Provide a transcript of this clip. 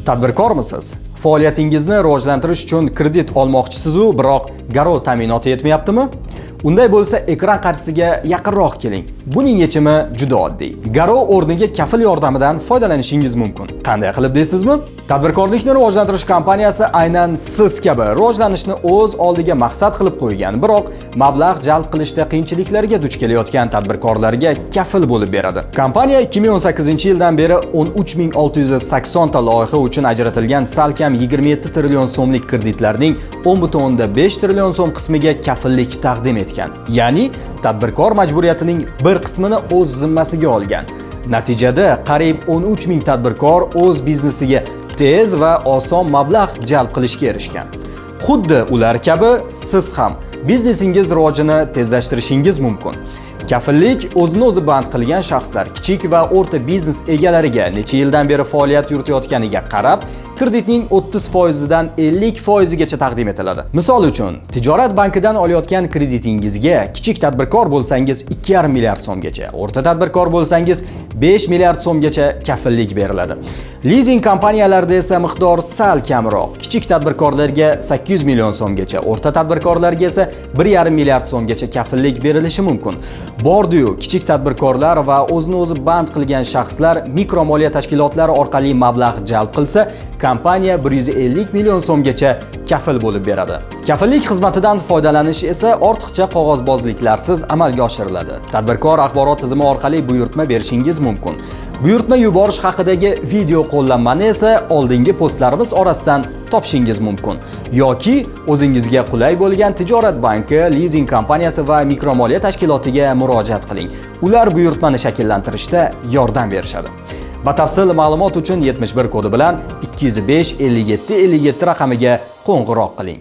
Tadbirkormisiz? Faoliyatingizni rivojlantirish uchun kredit olmoqchisiz-u, biroq garov ta'minoti yetmayaptimi? Unday bo'lsa, ekran qarshisiga yaqinroq keling. Buning yechimi juda oddiy. Garov o'rniga kafil yordamidan foydalanishingiz mumkin. Qanday qilib deysizmi? Tadbirkorlikni rivojlantirish kompaniyasi aynan siz kabi rivojlanishni o'z oldiga maqsad qilib qo'ygan, biroq mablag' jalb qilishda qiyinchiliklarga duch kelayotgan tadbirkorlarga kafil bo'lib beradi. Kompaniya 2018-yildan beri 13680 ta loyiha uchun ajratilgan salkam 27 trillion so'mlik kreditlarning 10,5 trillion so'm qismiga kafillik taqdim etgan. Ya'ni tadbirkor majburiyatining bir qismini o'z zimmasiga olgan. Natijada qariyb 13 ming tadbirkor o'z biznesiga tez va oson mablag' jalb qilishga erishgan. Xuddi ular kabi siz ham biznesingiz rivojini tezlashtirishingiz mumkin. Kafillik o'zini o'zi band qilgan shaxslar, kichik va o'rta biznes egalariga necha yildan beri faoliyat yuritayotganiga qarab, kreditning 30% dan 50% gacha taqdim etiladi. Misol uchun, tijorat bankidan olayotgan kreditingizga kichik tadbirkor bo'lsangiz 2,5 milliard so'mgacha, o'rta tadbirkor bo'lsangiz 5 milliard so'mgacha kafillik beriladi. Leasing kompaniyalarida esa miqdor sal kamroq. Kichik tadbirkorlarga 800 million so'mgacha, o'rta tadbirkorlarga esa 1,5 milliard so'mgacha kafillik berilishi mumkin. Bordi-yu, kichik tadbirkorlar va o'zini o'zi band qilgan shaxslar mikro moliya tashkilotlari orqali mablag' jalb qilsa, kompaniya 150 million so'mgacha kafil bo'lib beradi. Kafillik xizmatidan foydalanish esa ortiqcha qog'ozbozliklarsiz amalga oshiriladi. Tadbirkor axborot tizimi orqali buyurtma berishingiz mumkin. Buyurtma yuborish haqidagi video qo'llanmani esa oldingi postlarimiz orasidan topishingiz mumkin. Yoki o'zingizga qulay bo'lgan tijorat banki, leasing kompaniyasi va mikro moliya tashkilotiga murojaat qiling. Ular buyurtmani shakllantirishda yordam berishadi. Batafsil ma'lumot uchun 71 kodi bilan 205 57 57 raqamiga qo'ng'iroq qiling.